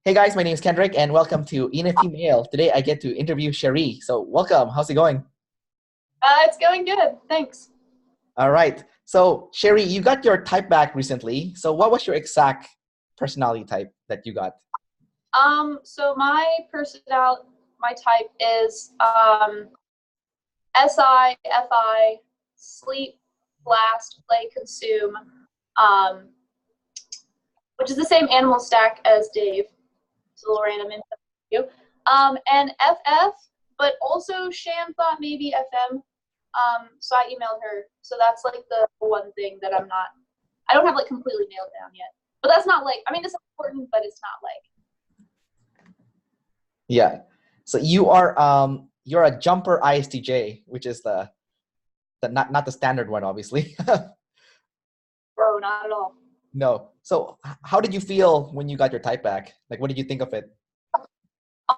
Hey guys, my name is Kendrick and welcome to ENFP Mail. Today I get to interview Cherie. So welcome. How's it going? It's going good, thanks. All right. So Cherie, you got your type back recently. So what was your exact personality type that you got? So my type is SI, FI, sleep, blast, play, consume, um, which is the same animal stack as Dave. It's a little random info for you. And FF, but also Shan thought maybe FM. So I emailed her. So that's like the one thing that I don't have like completely nailed down yet. But that's not like, I mean, it's important, but it's not like. Yeah. So you're a jumper ISTJ, which is the not the standard one, obviously. Bro, not at all. No. So how did you feel when you got your type back? Like, what did you think of it?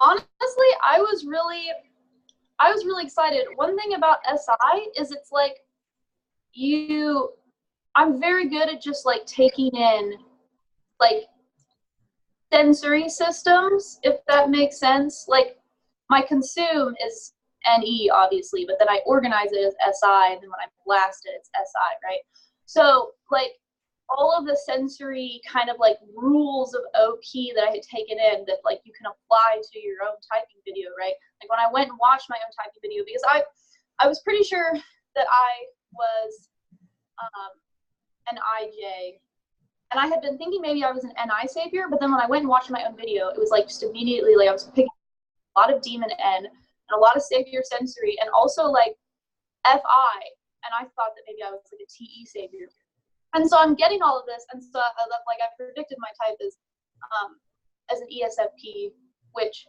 Honestly, I was really excited. One thing about SI is it's like I'm very good at just like taking in like sensory systems, if that makes sense. Like my consume is NE obviously, but then I organize it as SI, and then when I blast it, it's SI, right? So like all of the sensory kind of like rules of OP that I had taken in that like you can apply to your own typing video, right? Like when I went and watched my own typing video, because I was pretty sure that I was an IJ, and I had been thinking maybe I was an NI savior, but then when I went and watched my own video, it was like just immediately like I was picking a lot of demon N and a lot of savior sensory, and also like FI, and I thought that maybe I was like a TE savior. And so I'm getting all of this, and so like I predicted my type as an ESFP, which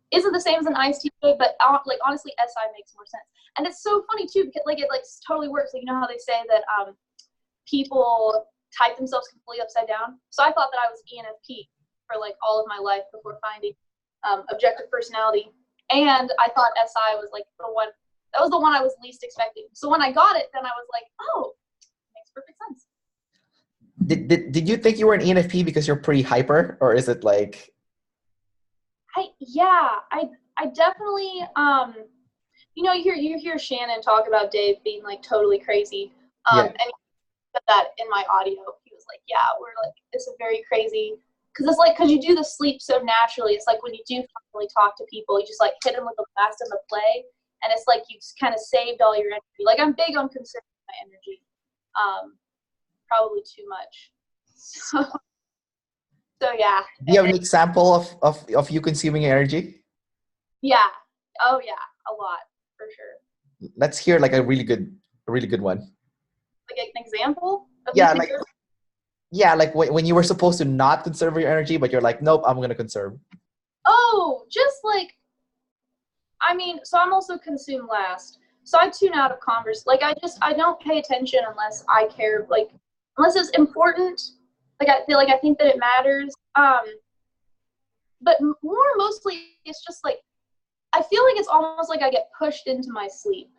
isn't the same as an ISTJ, but like honestly, SI makes more sense. And it's so funny too, because like it like totally works. Like you know how they say that people type themselves completely upside down. So I thought that I was ENFP for like all of my life before finding objective personality, and I thought SI was like the one. That was the one I was least expecting. So when I got it, then I was like, oh, makes perfect sense. Did you think you were an ENFP because you're pretty hyper, or is it like? I definitely you hear Shannon talk about Dave being like totally crazy. Yeah. And he said that in my audio. He was like, yeah, we're like, it's a very crazy, because it's like, because you do the sleep so naturally. It's like when you do finally talk to people, you just like hit them with the blast and the play, and it's like you just kind of saved all your energy. Like I'm big on conserving my energy, probably too much. So yeah. Do you have an example of you consuming energy? Yeah. Oh yeah, a lot for sure. Let's hear like a really good one. Like an example of me Yeah, like conserving? when you were supposed to not conserve your energy, but you're like, nope, I'm gonna conserve. Oh, just like, I mean, so I'm also consume last. So I tune out of converse. Like I don't pay attention unless I care, like unless it's important. Like I feel like I think that it matters. But more mostly it's just like I feel like it's almost like I get pushed into my sleep.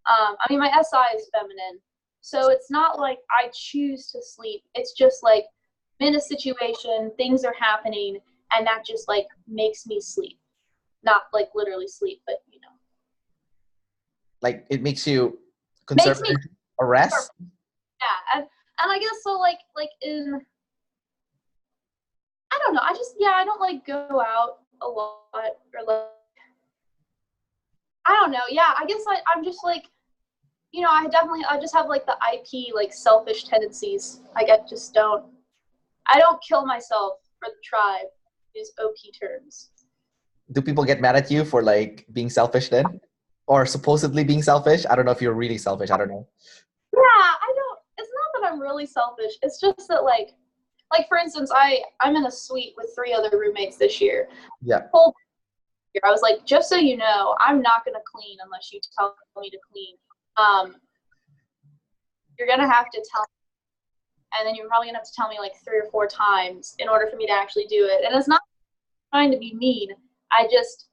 I mean, my SI is feminine, so it's not like I choose to sleep. It's just like I'm in a situation, things are happening, and that just like makes me sleep. Not like literally sleep, but you know, Like it makes you conserve makes me. energy or rest. Yeah, and I guess so. Like in, I don't know. I don't like go out a lot, or like I don't know. Yeah, I guess I'm just like, you know, I just have like the IP, like selfish tendencies. Like I don't kill myself for the tribe. Use OP terms. Do people get mad at you for like being selfish then? Or supposedly being selfish? I don't know if you're really selfish. I don't know. Yeah, I don't. It's not that I'm really selfish. It's just that like for instance, I'm in a suite with 3 other roommates this year. Yeah. Whole year, I was like, just so you know, I'm not gonna clean unless you tell me to clean. You're gonna have to tell, and then you're probably gonna have to tell me like 3 or 4 times in order for me to actually do it. And it's not trying to be mean. I just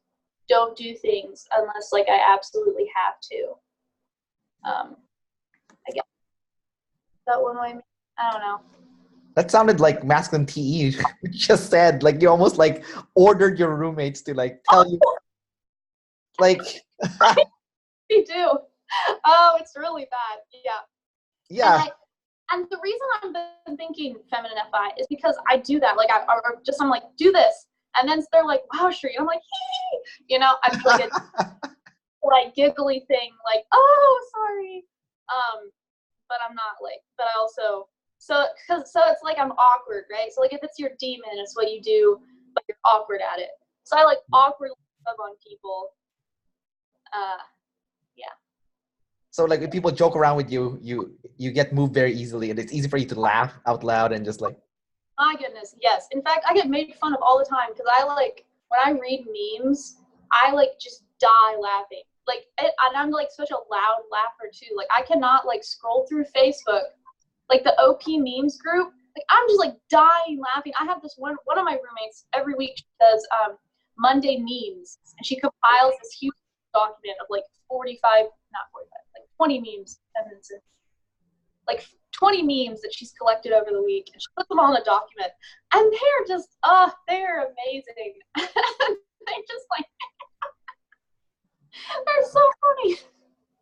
don't do things unless like I absolutely have to. I guess that one way. I don't know. That sounded like masculine TE. You just said like you almost like ordered your roommates to like tell you like They do. Oh, it's really bad. Yeah. yeah. And the reason I've been thinking feminine FI is because I do that. Like I'm like, do this. And then they're like, wow, Cherie. I'm like, hee. You know, I'm like a like giggly thing, like, oh, sorry. But I'm not like, but I also, so it's like I'm awkward, right? So like if it's your demon, it's what you do, but you're awkward at it. So I like awkwardly love on people. Yeah. So like if people joke around with you, you get moved very easily, and it's easy for you to laugh out loud and just like. My goodness, yes. In fact, I get made fun of all the time because I like when I read memes, I like just die laughing. Like, and I'm like such a loud laugher too. Like, I cannot like scroll through Facebook, like the OP memes group. Like, I'm just like dying laughing. I have this one of my roommates every week. She does Monday memes, and she compiles this huge document of like 45, not 45, like 20 memes, like 20 memes that she's collected over the week, and she puts them all in a document, and they're just they're amazing. They just like they're so funny.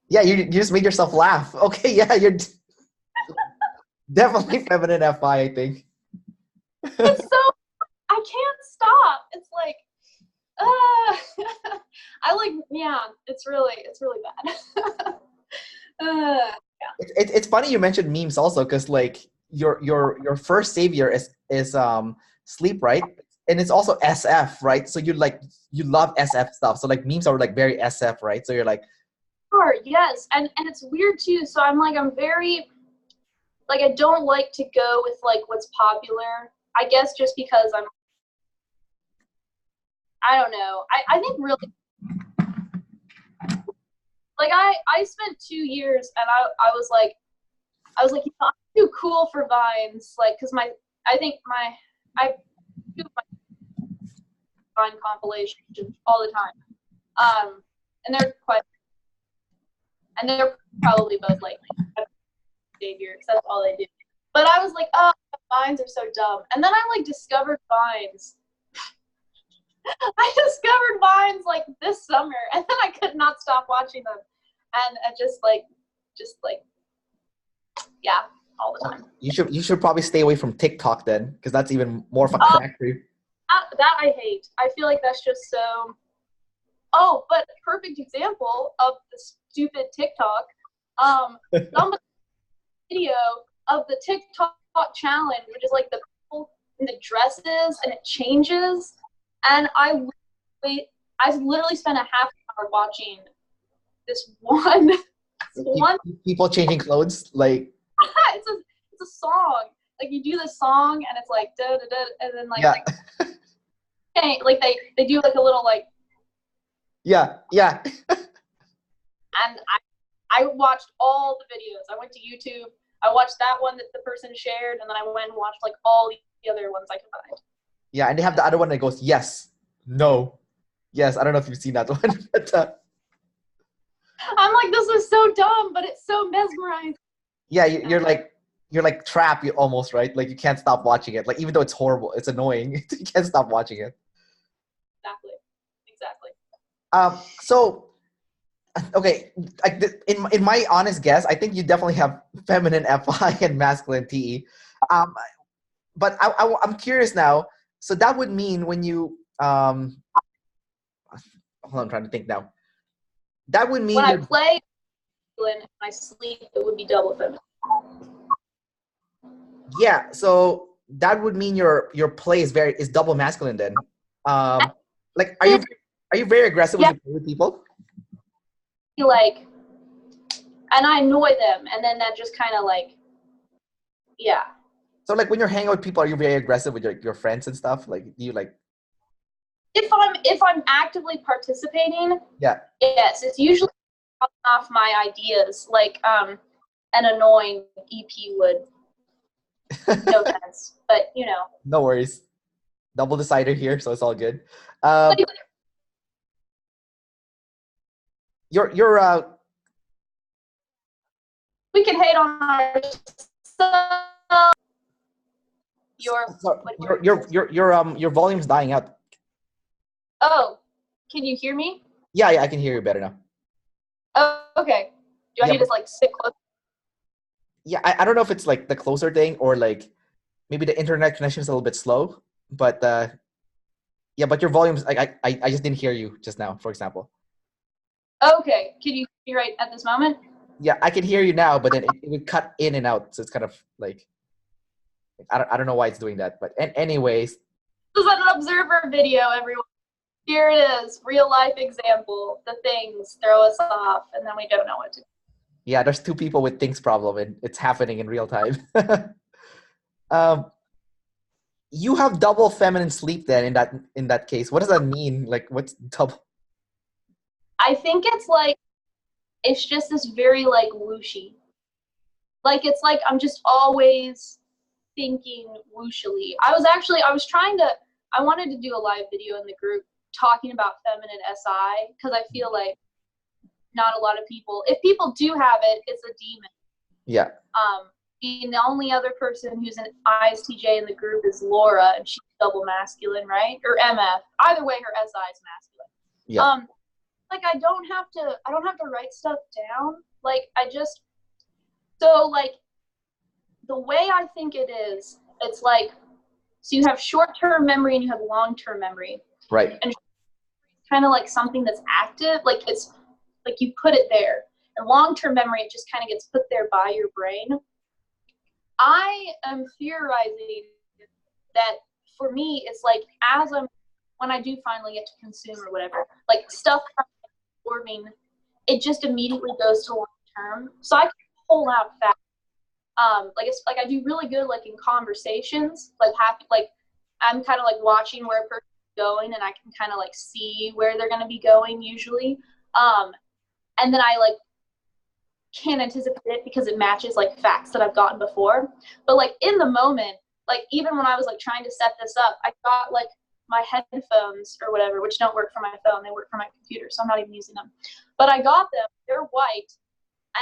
Yeah, you just made yourself laugh. Okay, yeah, you're definitely feminine FI, I think. It's so I can't stop. It's like I like, yeah, it's really bad. Yeah. It's funny you mentioned memes also, because like your first savior is sleep, right? And it's also SF, right? So you love SF stuff. So like memes are like very SF, right? So you're like, Sure, yes. And it's weird too. So I'm very like, I don't like to go with like what's popular. I guess just because I don't know. I think really like I spent 2 years and I was like you know, I'm too cool for Vines, like because I do my Vine compilations all the time. And they're probably both like savior because that's all they do. But I was like, oh, Vines are so dumb. And then I like discovered Vines. I discovered Vines like this summer, and then I could not stop watching them. And I just like, yeah, all the time. you should probably stay away from TikTok then, because that's even more of a crack for you. That I hate. I feel like that's just so. Oh, but perfect example of the stupid TikTok. Some video of the TikTok challenge, which is like the people in the dresses, and it changes. And I literally spent a half hour watching this one. People changing clothes, like it's a song. Like you do the song, and it's like da da da, and then like, yeah. like they do like a little like. Yeah. And I watched all the videos. I went to YouTube. I watched that one that the person shared, and then I went and watched like all the other ones I could find. Yeah, and they have the other one that goes yes, no, yes. I don't know if you've seen that one. But, I'm like, this is so dumb, but it's so mesmerizing. yeah, you're like trapped almost, right? Like you can't stop watching it. Like even though it's horrible, it's annoying. You can't stop watching it. Exactly. So okay, in my honest guess, I think you definitely have feminine FI and masculine TE. But I'm curious now. So that would mean when you hold on, I'm trying to think now. That would mean when I play and I sleep, it would be double feminine. Yeah, so that would mean your play is double masculine then. Like are you very aggressive when you play with people? Like, and I annoy them, and then that just kind of like, yeah. So like when you're hanging out with people, are you very aggressive with your friends and stuff? Like do you like? If I'm actively participating, Yeah. yes, it's usually off my ideas, like an annoying EP would. No offense, but you know. No worries. Double decider here, so it's all good. You're we can hate on ourselves. So what your volume's dying out. Oh, can you hear me? Yeah, I can hear you better now. Oh, okay. Do I Yeah, need to like sit close? yeah, I don't know if it's like the closer thing or like maybe the internet connection is a little bit slow, but yeah, but your volume's like I just didn't hear you just now, for example. Okay. Can you hear me right at this moment? Yeah, I can hear you now, but then it would cut in and out, so it's kind of like I don't know why it's doing that, but anyways. This is an observer video, everyone. Here it is, real life example. The things throw us off, and then we don't know what to do. Yeah, there's two people with things problem, and it's happening in real time. You have double feminine sleep then in that case. What does that mean? Like, what's double? I think it's just this very like whooshy. Like it's like I'm just always thinking whooshily. I wanted to do a live video in the group talking about feminine SI because I feel like not a lot of people, if people do have it, it's a demon. Yeah. Being the only other person who's an ISTJ in the group is Laura, and she's double masculine, right? Or MF. Either way, her SI is masculine. Yeah. Like I don't have to write stuff down. Like so like the way I think it is, it's like, so you have short-term memory and you have long-term memory. Right. And kind of like something that's active, like it's like you put it there. And long-term memory, it just kind of gets put there by your brain. I am theorizing that for me, it's like when I do finally get to consume or whatever, like stuff forming, it just immediately goes to long-term. So I can pull out fast. Like it's like I do really good like in conversations, like I'm kind of like watching where a person's going, and I can kind of like see where they're going to be going usually. And then I like can't anticipate it because it matches like facts that I've gotten before. But like in the moment, like even when I was like trying to set this up, I got like my headphones or whatever, which don't work for my phone, they work for my computer, so I'm not even using them. But I got them, they're white,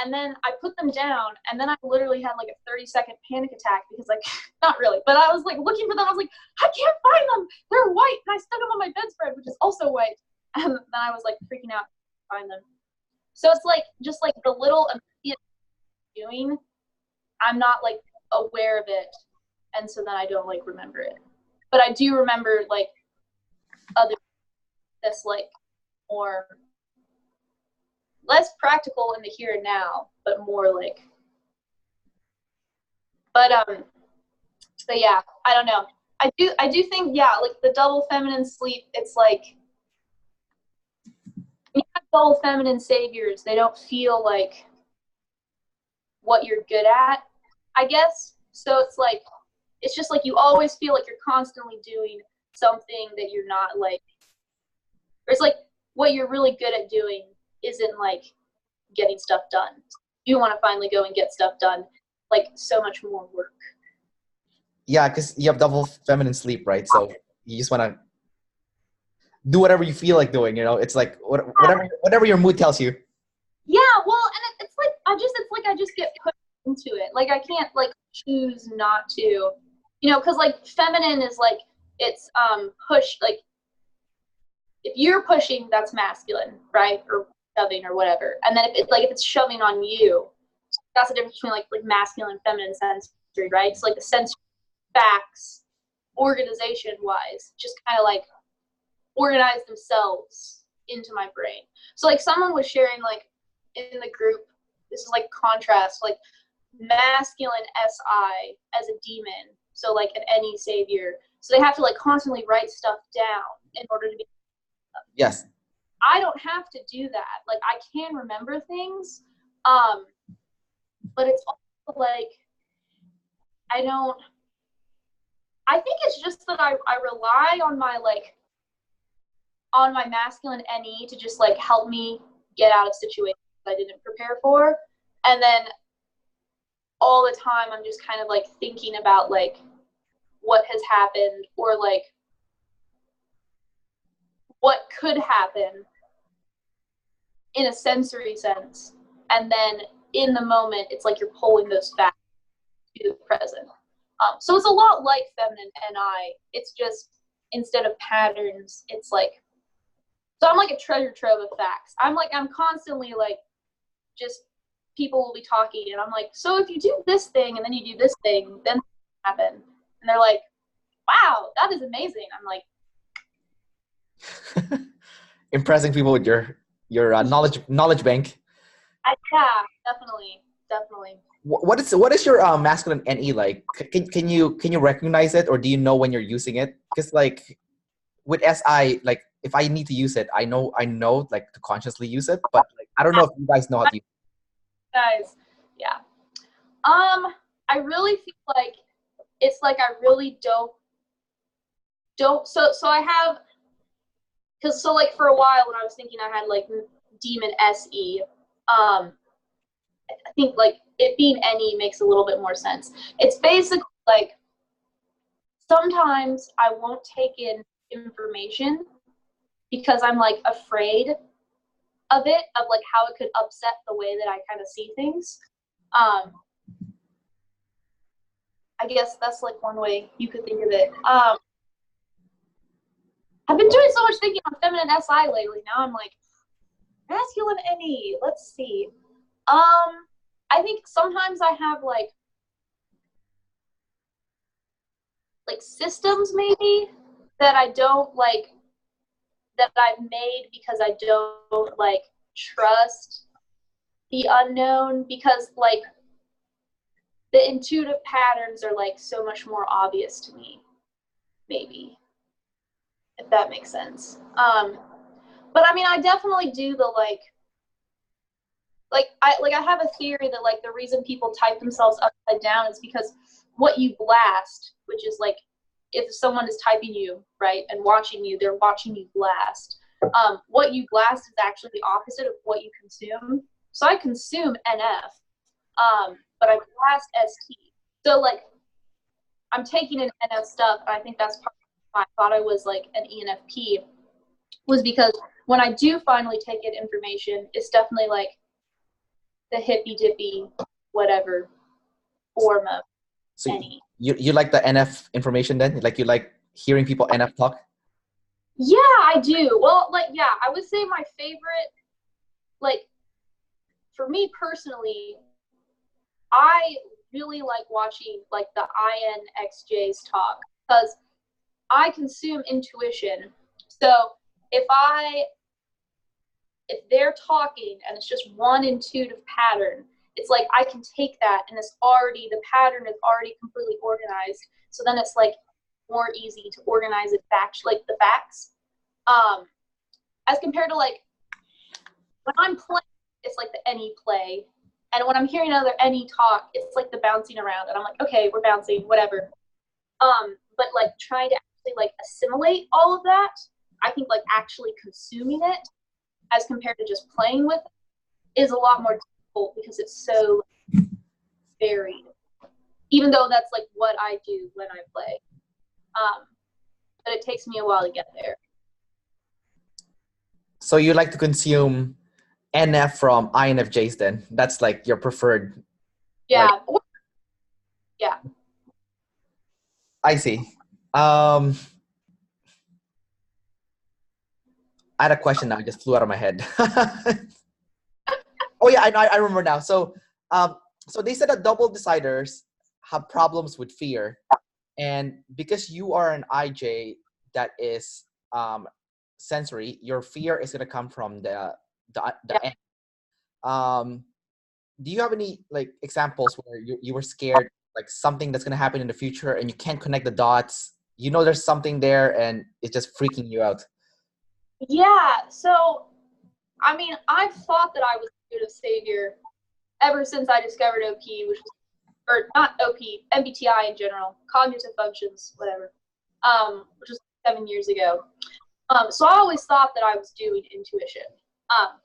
and then I put them down, and then I literally had like a 30-second panic attack because like, not really, but I was like looking for them. I was like, I can't find them. They're white. And I stuck them on my bedspread, which is also white. And then I was like freaking out to find them. So it's like, just like the little immediate doing, I'm not like aware of it. And so then I don't like remember it. But I do remember like other that's like more less practical in the here and now, but more like, but yeah, I don't know. I do think, yeah, like the double feminine sleep, it's like when you have double feminine saviors, they don't feel like what you're good at, I guess. So it's like, it's just like you always feel like you're constantly doing something that you're not like, or it's like what you're really good at doing isn't like getting stuff done. You want to finally go and get stuff done, like so much more work. Yeah, because you have double feminine sleep, right? So you just want to do whatever you feel like doing. You know, it's like whatever your mood tells you. Yeah, well, and it's like I just get put into it. Like I can't like choose not to, you know, because like feminine is like it's push, like if you're pushing, that's masculine, right? Or shoving or whatever. And then if it's shoving on you, that's the difference between like masculine and feminine sensory, right? So like the sensory facts, organization wise, just kind of like organize themselves into my brain. So like someone was sharing like in the group, this is like contrast, like masculine SI as a demon, so like an any savior. So they have to like constantly write stuff down in order to be. Yes. I don't have to do that. Like I can remember things, but it's also like I think it's just that I rely on my masculine NE to just like help me get out of situations I didn't prepare for. And then all the time I'm just kind of like thinking about like what has happened or like what could happen in a sensory sense. And then in the moment, it's like you're pulling those facts to the present. So it's a lot like feminine NI. It's just instead of patterns, it's like, so I'm like a treasure trove of facts. I'm constantly like, just people will be talking and I'm like, so if you do this thing and then you do this thing, then happen. And they're like, wow, that is amazing. I'm like, impressing people with your knowledge bank. Yeah, definitely. What is your masculine NE like? Can you recognize it, or do you know when you're using it? Because like with SI, like if I need to use it, I know like to consciously use it, but like I don't know if you guys know how to use it. Guys, yeah. I really feel like it's like I really don't so I have, because so like for a while when I was thinking I had like demon SE, I think like it being NE makes a little bit more sense. It's basically like sometimes I won't take in information because I'm like afraid of it, of like how it could upset the way that I kind of see things. I guess that's like one way you could think of it. I've been doing so much thinking on feminine SI lately. Now I'm like, masculine NE. Let's see. I think sometimes I have like systems maybe that I don't like, that I've made because I don't like trust the unknown, because like the intuitive patterns are like so much more obvious to me, maybe, if that makes sense. But I mean, I definitely do the I have a theory that like the reason people type themselves upside down is because what you blast, which is like if someone is typing you, right, and watching you, they're watching you blast. What you blast is actually the opposite of what you consume. So I consume NF, but I blast ST. So like I'm taking in NF stuff, and I think that's part of why I thought I was like an ENFP, was because when I do finally take in information, it's definitely like the hippy dippy whatever form of So any. you like the NF information then? Like you like hearing people NF talk? Yeah, I do. Well, like, yeah, I would say my favorite, like, for me personally, I really like watching like the INXJs talk because I consume intuition. So if they're talking and it's just one intuitive pattern, it's like I can take that and the pattern is already completely organized. So then it's like more easy to organize it back, like the facts. As compared to like when I'm playing, it's like the any play. And when I'm hearing another any talk, it's like the bouncing around. And I'm like, okay, we're bouncing, whatever. But like trying to actually like assimilate all of that, I think like actually consuming it as compared to just playing with it is a lot more difficult because it's so varied. Even though that's like what I do when I play. But it takes me a while to get there. So you like to consume NF from INFJs then? That's like your preferred. Yeah. Like, yeah. I see. I had a question now. It just flew out of my head. Oh yeah, I remember now. So so they said that double deciders have problems with fear, and because you are an IJ that is sensory, your fear is gonna come from the end. Do you have any like examples where you were scared, like something that's gonna happen in the future and you can't connect the dots? You know there's something there and it's just freaking you out. Yeah. So, I mean, I've thought that I was a good savior ever since I discovered OP, or not OP, MBTI in general, cognitive functions, whatever, which was 7 years ago. So I always thought that I was doing intuition,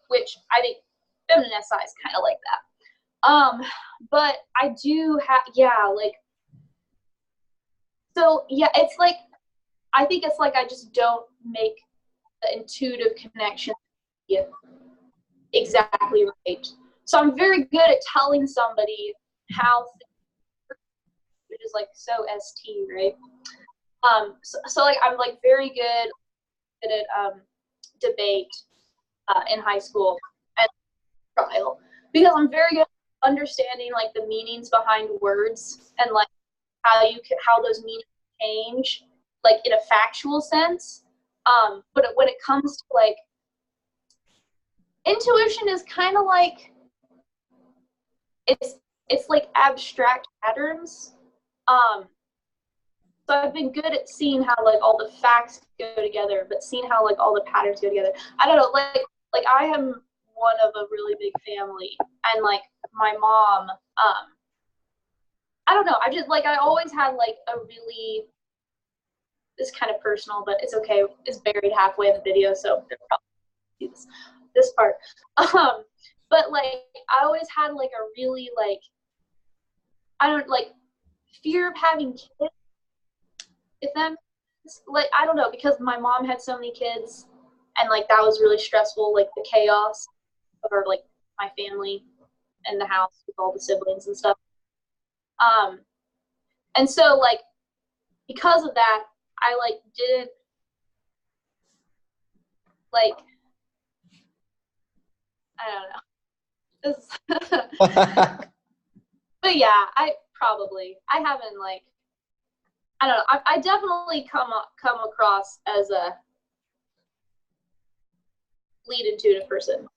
which I think feminine SI is kind of like that. But I do have, yeah, like, so yeah, it's like, I think it's like I just don't make the intuitive connection exactly right. So I'm very good at telling somebody how things, is like so ST, right? So like I'm like very good at debate in high school and trial because I'm very good at understanding like the meanings behind words and like how those meanings change like in a factual sense. But when it comes to like intuition is kind of like it's like abstract patterns. So I've been good at seeing how like all the facts go together, but seeing how like all the patterns go together. I don't know, like I am one of a really big family, and like my mom, I don't know. I just like I always had like a really this kind of personal, but it's okay. It's buried halfway in the video, so they'll probably see this part. But like I always had like a really like I don't like fear of having kids. If them like I don't know because my mom had so many kids, and like that was really stressful. Like the chaos of our like my family and the house with all the siblings and stuff. And so like because of that, I like didn't like I don't know. But yeah, I haven't like I don't know. I definitely come across as a lead intuitive person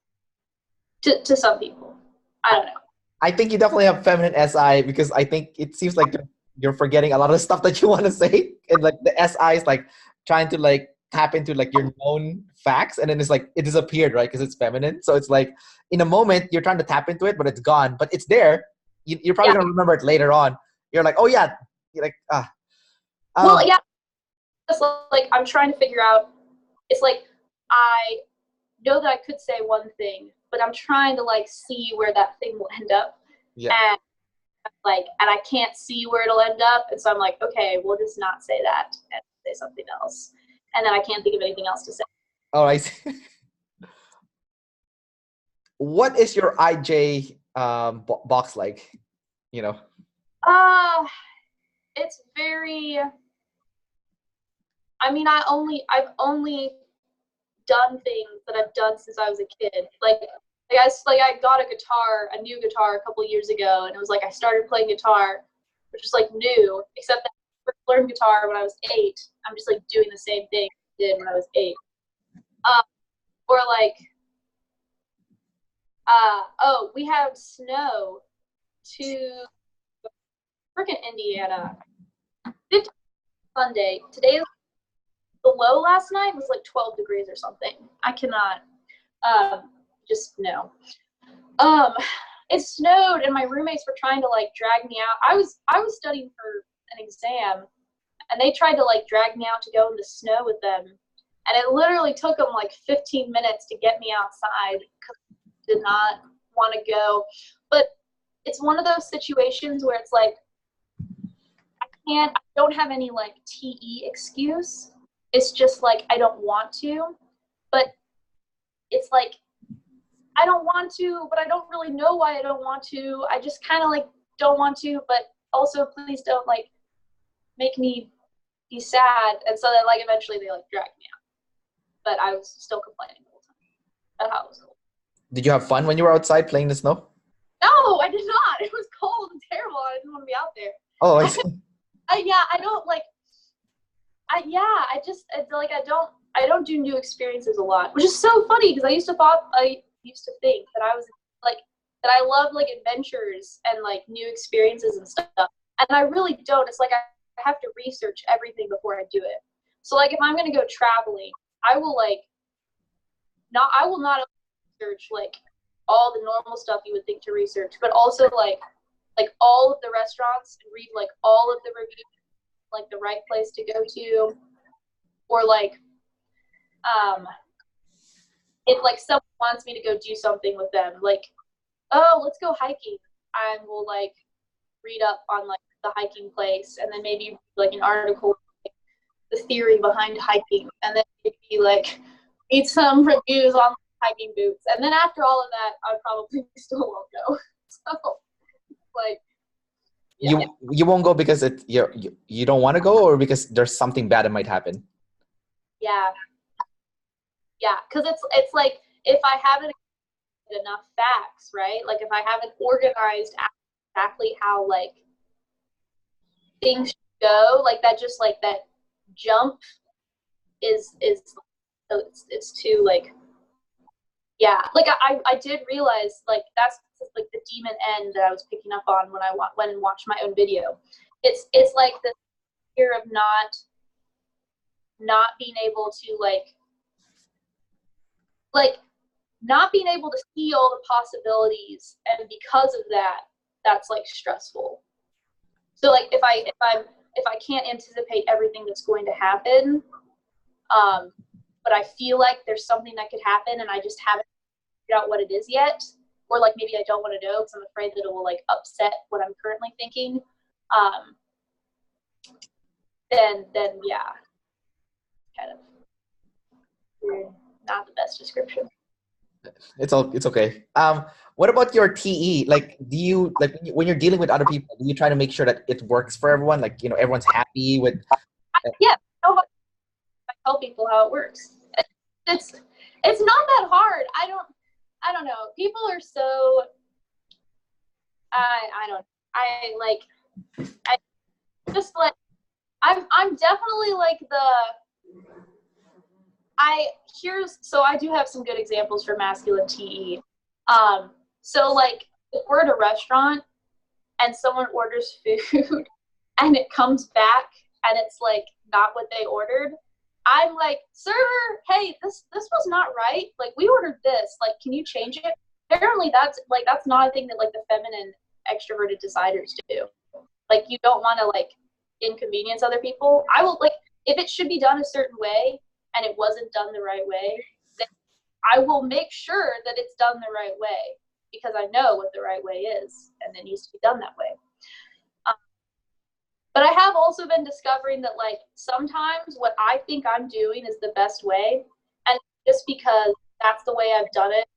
to some people. I don't know. I think you definitely have feminine SI because I think it seems like you're forgetting a lot of the stuff that you want to say, and like the SI is like trying to like tap into like your known facts, and then it's like it disappeared, right? Because it's feminine. So it's like in a moment you're trying to tap into it, but it's gone. But it's there. You're probably gonna remember it later on. You're like, oh yeah. You're like well, yeah. It's like I'm trying to figure out. It's like I know that I could say one thing, but I'm trying to like see where that thing will end up. Yeah. And I can't see where it'll end up, and so I'm like, okay, we'll just not say that and say something else. And then I can't think of anything else to say. Oh, I see. What is your IJ box like? You know. It's very. I mean, I've only done things that I've done since I was a kid. Like I got a new guitar a couple years ago, and it was like I started playing guitar, which is like new, except that I first learned guitar when I was 8. I'm just like doing the same thing I did when I was 8. Or like, oh, we have snow to freaking Indiana. 50 Sunday. Today, the low last night was like 12 degrees or something. I cannot. Just no. It snowed, and my roommates were trying to like drag me out. I was studying for an exam, and they tried to like drag me out to go in the snow with them, and it literally took them like 15 minutes to get me outside because I did not want to go. But it's one of those situations where it's like I don't have any like TE excuse. It's just like I don't want to, but it's like I don't want to, but I don't really know why I don't want to. I just kind of like don't want to, but also please don't like make me be sad. And so then like eventually they like dragged me out, but I was still complaining the whole time about how it was cold. Did you have fun when you were outside playing the snow? No, I did not. It was cold and terrible. I didn't want to be out there. Oh, I see. I don't do new experiences a lot, which is so funny because I used to think that I was like that I love like adventures and like new experiences and stuff, and I really don't. It's like I have to research everything before I do it. So like if I'm gonna go traveling, I will not research like all the normal stuff you would think to research, but also like all of the restaurants and read like all of the reviews, like the right place to go to, or like if like someone wants me to go do something with them, like, oh, let's go hiking, and we'll like read up on like the hiking place, and then maybe like an article, like, the theory behind hiking, and then maybe like read some reviews on hiking boots, and then after all of that, I probably still won't go. So like, you won't go because you don't want to go, or because there's something bad that might happen. Yeah. Yeah, because it's like if I haven't enough facts, right? Like if I haven't organized exactly how like things should go, like that, just like that jump is it's too like, yeah. Like I did realize like that's like the demon end that I was picking up on when I watched my own video. It's like the fear of not being able to like not being able to see all the possibilities, and because of that, that's like stressful. So like if I can't anticipate everything that's going to happen, but I feel like there's something that could happen and I just haven't figured out what it is yet, or like maybe I don't want to know because I'm afraid that it will like upset what I'm currently thinking, then yeah, kind of weird. Not the best description. It's okay. What about your TE? Like, do you like when you're dealing with other people? Do you try to make sure that it works for everyone? Like, everyone's happy with. Yeah, I tell people how it works. It's not that hard. I don't know. People are so I don't I just like I'm definitely like so I do have some good examples for masculine TE. So like if we're at a restaurant and someone orders food and it comes back and it's like not what they ordered, I'm like, server, hey, this was not right. Like we ordered this. Like, can you change it? Apparently that's not a thing that like the feminine extroverted deciders do. Like you don't want to like inconvenience other people. I will like if it should be done a certain way and it wasn't done the right way, then I will make sure that it's done the right way because I know what the right way is and it needs to be done that way. But I have also been discovering that like sometimes what I think I'm doing is the best way, and just because that's the way I've done it,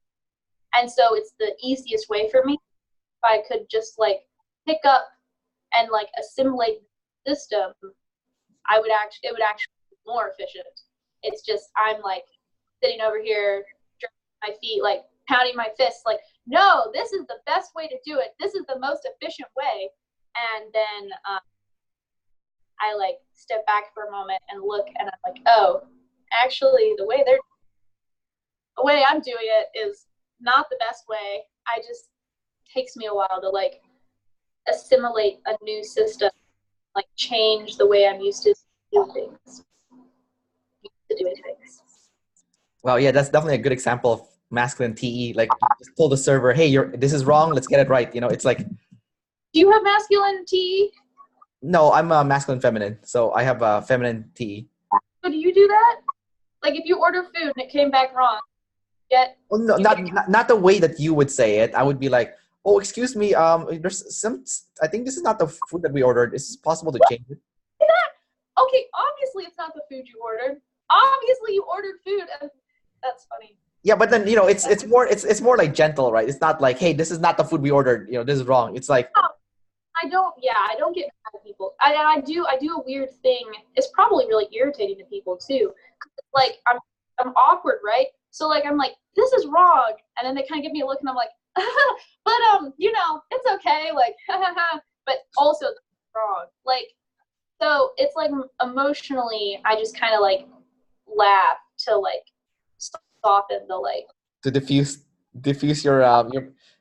and so it's the easiest way for me. If I could just like pick up and like assimilate the system, it would actually be more efficient. It's just I'm like sitting over here, dragging my feet, like pounding my fists, like no, this is the best way to do it. This is the most efficient way, and then I like step back for a moment and look, and I'm like, oh, actually, the way I'm doing it is not the best way. Takes me a while to like assimilate a new system, like change the way I'm used to doing things. Well, yeah, that's definitely a good example of masculine TE. Like, you just told the server, hey, this is wrong. Let's get it right. It's like. Do you have masculine TE? No, I'm a masculine feminine, so I have a feminine TE. So do you do that? Like if you order food and it came back wrong, well, no, not the way that you would say it. I would be like, oh, excuse me, there's some. I think this is not the food that we ordered. Is it possible to change it? Okay, obviously it's not the food you ordered. Obviously you ordered food, and that's funny. Yeah, but then it's more like gentle, right? It's not like, hey, this is not the food we ordered. This is wrong. It's like. I don't get mad at people. I do a weird thing. It's probably really irritating to people too. Like I'm awkward, right? So like I'm like, this is wrong, and then they kind of give me a look, and I'm like, but it's okay, like, but also it's wrong. Like, so it's like emotionally, I just kind of like laugh to like soften the like. To diffuse your.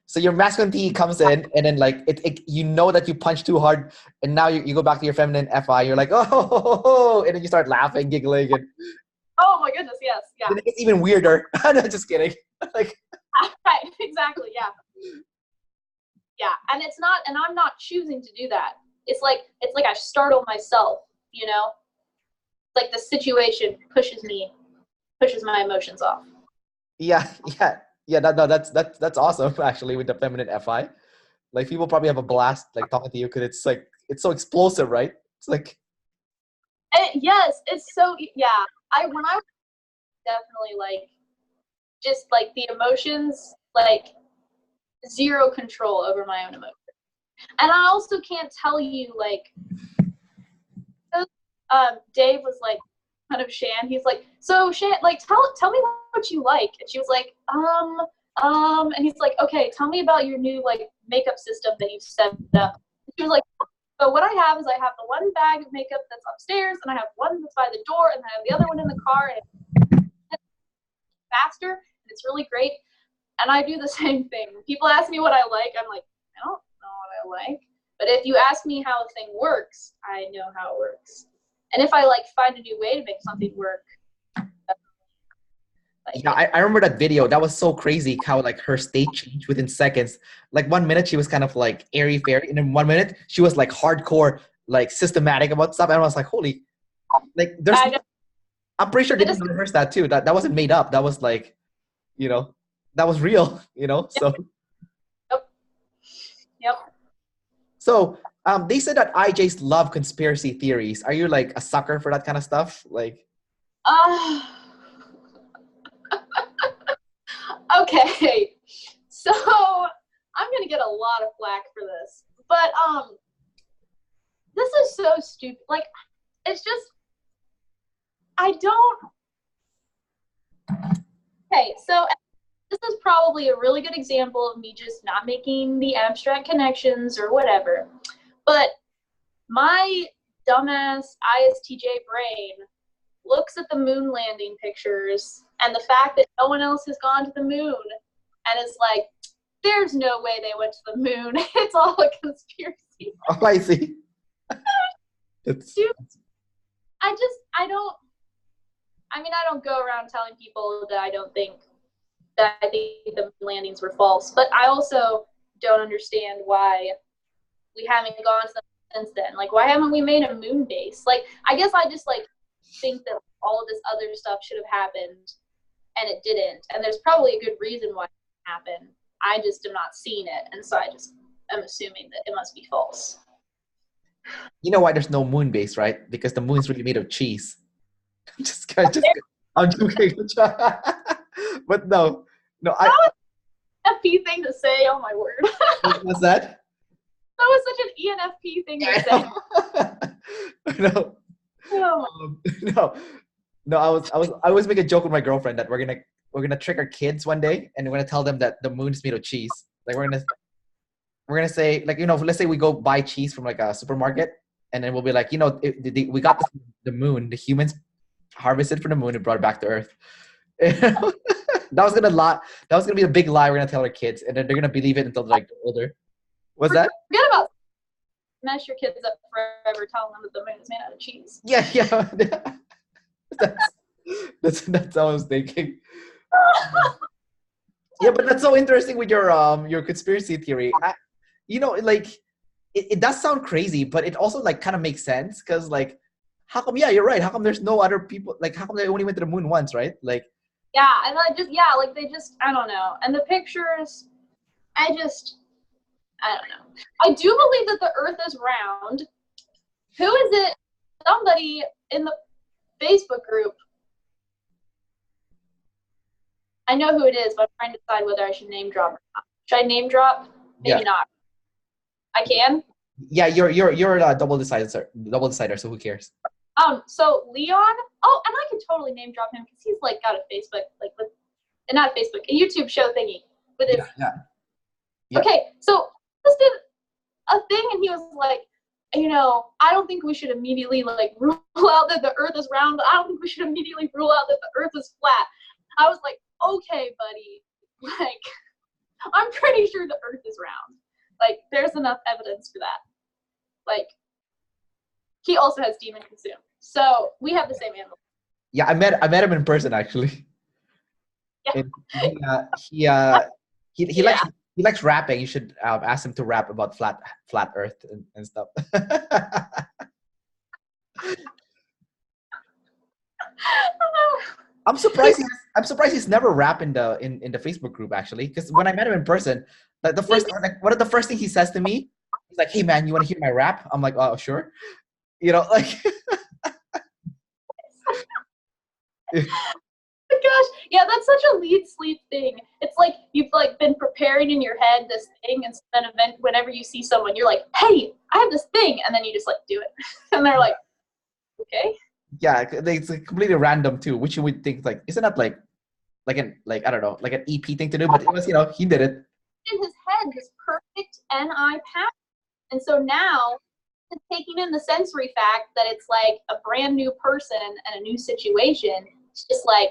So your masculine TE comes in, and then like it that you punch too hard, and now you go back to your feminine FI. You're like, oh, and then you start laughing, giggling, and. Oh my goodness, yes, yeah. Then it's even weirder. No, just kidding. Like. Right, exactly, yeah. Yeah, and I'm not choosing to do that. It's like I startle myself, Like the situation pushes my emotions off. Yeah. That's awesome. Actually, with the feminine FI, like people probably have a blast like talking to you because it's like it's so explosive, right? It's like. Yes, it's so yeah. When I was definitely like just like the emotions, like zero control over my own emotions. And I also can't tell you, like, Dave was like, kind of Shan. He's like, so Shan, like, tell me what you like. And she was like, and he's like, okay, tell me about your new like makeup system that you've set up. And she was like, so what I have is I have the one bag of makeup that's upstairs, and I have one that's by the door, and I have the other one in the car, and it's faster, and it's really great. And I do the same thing. When people ask me what I like, I'm like, I don't know what I like. But if you ask me how a thing works, I know how it works. And if I like find a new way to make something work. Like, yeah, I remember that video. That was so crazy how like her state changed within seconds. Like 1 minute she was kind of like airy fairy, and then 1 minute she was like hardcore, like systematic about stuff. And I was like, holy, like there's. I'm pretty sure they didn't rehearse that too. That wasn't made up. That was like, that was real. So. Yep. So they said that IJs love conspiracy theories. Are you like a sucker for that kind of stuff? Like. Okay, so I'm gonna get a lot of flack for this, but this is so stupid. Like, it's just, I don't. Okay, so this is probably a really good example of me just not making the abstract connections or whatever, but my dumbass ISTJ brain looks at the moon landing pictures and the fact that no one else has gone to the moon and is like, there's no way they went to the moon. It's all a conspiracy. Oh, I see. Dude, I don't go around telling people that I think the moon landings were false, but I also don't understand why we haven't gone to them since then. Like, why haven't we made a moon base? Like, I guess I just like think that all of this other stuff should have happened and it didn't, and there's probably a good reason why it happened. I just am not seeing it, and so I just am assuming that it must be false. You know why there's no moon base, right? Because the moon's really made of cheese. I'm joking. But no, that was an ENFP thing to say. Oh my word! What's that? That was such an ENFP thing to say. No. No, I was making a joke with my girlfriend that we're gonna trick our kids one day, and we're gonna tell them that the moon's made of cheese. Like we're gonna say, like, let's say we go buy cheese from like a supermarket, and then we'll be like, we got the moon, the humans harvested from the moon and brought it back to Earth. That was gonna be a big lie we're gonna tell our kids, and then they're gonna believe it until they're older. What's that? Forget about mess your kids up forever telling them that the moon is made out of cheese. Yeah. That's what I was thinking. Yeah, but that's so interesting with your conspiracy theory. It does sound crazy, but it also like kind of makes sense because like, how come? Yeah, you're right. How come there's no other people? Like, how come they only went to the moon once, right? Like. Yeah, and I don't know. And the pictures, I don't know. I do believe that the Earth is round. Who is it? Somebody in the Facebook group. I know who it is, but I'm trying to decide whether I should name drop or not. Should I name drop? Maybe not. I can? Yeah, you're a double decider, so who cares? So Leon, and I can totally name drop him because he's like got a Facebook, like not Facebook, a YouTube show thingy with his. Yeah. Okay, so this did a thing, and he was like, I don't think we should immediately like rule out that the Earth is round. I don't think we should immediately rule out that the Earth is flat. I was like, okay, buddy, like I'm pretty sure the Earth is round. Like, there's enough evidence for that. Like, he also has demon consume. So we have the same animal. Yeah, I met him in person actually. Yeah. And he likes rapping. You should ask him to rap about flat Earth and stuff. I'm surprised he's never rapped in the Facebook group actually. Because when I met him in person, one of the first things he says to me, he's like, "Hey man, you want to hear my rap?" I'm like, "Oh sure." Like. Because gosh. Yeah, that's such a lead sleep thing. It's like you've like been preparing in your head this thing, and then whenever you see someone, you're like, hey, I have this thing, and then you just like do it. And they're like, okay. Yeah, it's completely random too, which you would think like, isn't that like I don't know, like an EP thing to do, but it was, he did it. In his head, this perfect NI pattern. And so now taking in the sensory fact that it's like a brand new person and a new situation, it's just like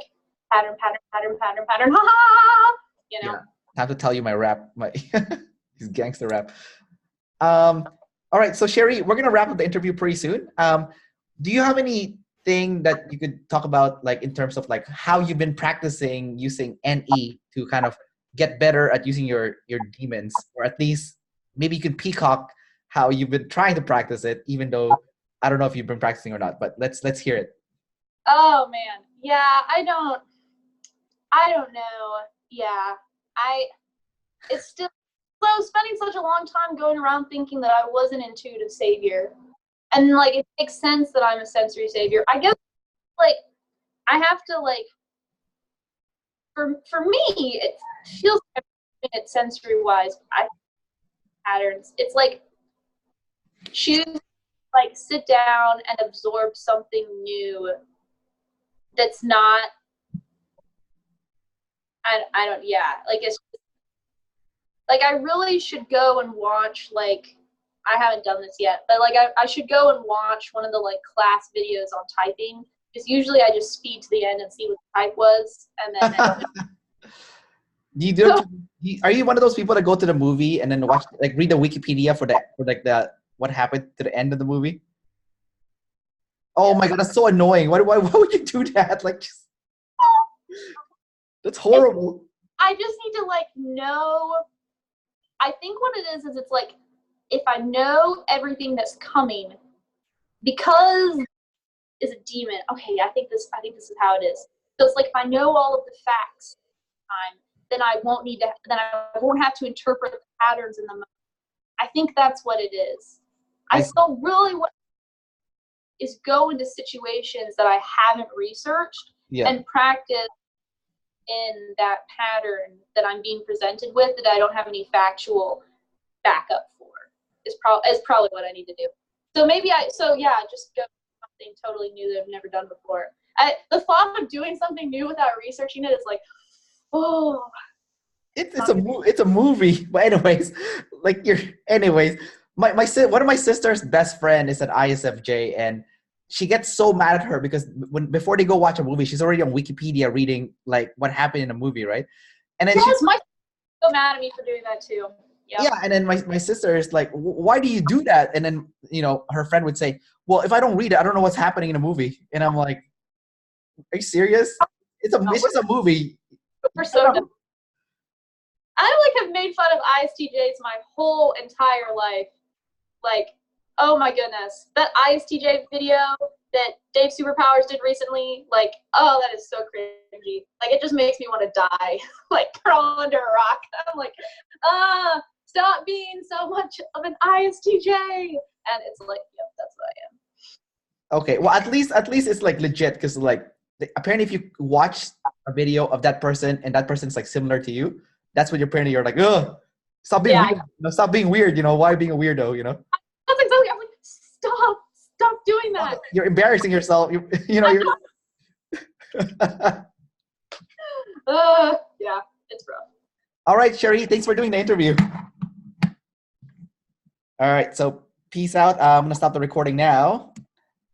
pattern, pattern, pattern, pattern, pattern, ha ha, Yeah. I have to tell you my rap, my his gangster rap. All right, so Cherie, we're gonna wrap up the interview pretty soon. Do you have anything that you could talk about, like in terms of like how you've been practicing using NE to kind of get better at using your demons, or at least maybe you could peacock how you've been trying to practice it, even though I don't know if you've been practicing or not, but let's hear it. Oh man. Yeah, I don't know. Yeah. It's still so spending such a long time going around thinking that I was an intuitive savior. And like it makes sense that I'm a sensory savior. I guess like I have to like for me it feels like it's sensory wise. I patterns. It's like choose like sit down and absorb something new that's not I don't like it's like I really should go and watch like I haven't done this yet, but like I should go and watch one of the like class videos on typing, because usually I just speed to the end and see what the type was, and then I don't are you one of those people that go to the movie and then watch, like read the Wikipedia for the what happened to the end of the movie? Oh my God, that's so annoying. Why would you do that? Like, that's horrible. I just need to like know. I think what it is it's like if I know everything that's coming, because is a demon. Okay, I think this is how it is. So it's like if I know all of the facts, then I won't have to interpret the patterns in the moment. I think that's what it is. I still really want is go into situations that I haven't researched and practice in that pattern that I'm being presented with that I don't have any factual backup for. Is probably what I need to do. So maybe just go something totally new that I've never done before. The thought of doing something new without researching it is like, oh. It's a movie. But anyways, one of my sister's best friend is an ISFJ, and she gets so mad at her because before they go watch a movie, she's already on Wikipedia reading like what happened in a movie, right? And then my sister's so mad at me for doing that too. Yep. Yeah, and then my sister is like, why do you do that? And then her friend would say, well, if I don't read it, I don't know what's happening in a movie. And I'm like, are you serious? It's just a movie. We're so dumb. I have made fun of ISTJs my whole entire life. Like, oh my goodness, that ISTJ video that Dave Superpowers did recently, like, oh, that is so cringy. Like, it just makes me want to die, like crawl under a rock. I'm like, stop being so much of an ISTJ. And it's like, yep, that's what I am. Okay, well, at least it's like legit, because like apparently if you watch a video of that person and that person's like similar to you, that's what you're like, ugh, stop being weird. Stop being weird. Why being a weirdo? That's exactly. I'm like, stop doing that. You're embarrassing yourself. You're. Yeah, it's rough. All right, Cherie, thanks for doing the interview. All right, so peace out. I'm gonna stop the recording now.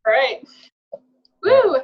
All right. Woo.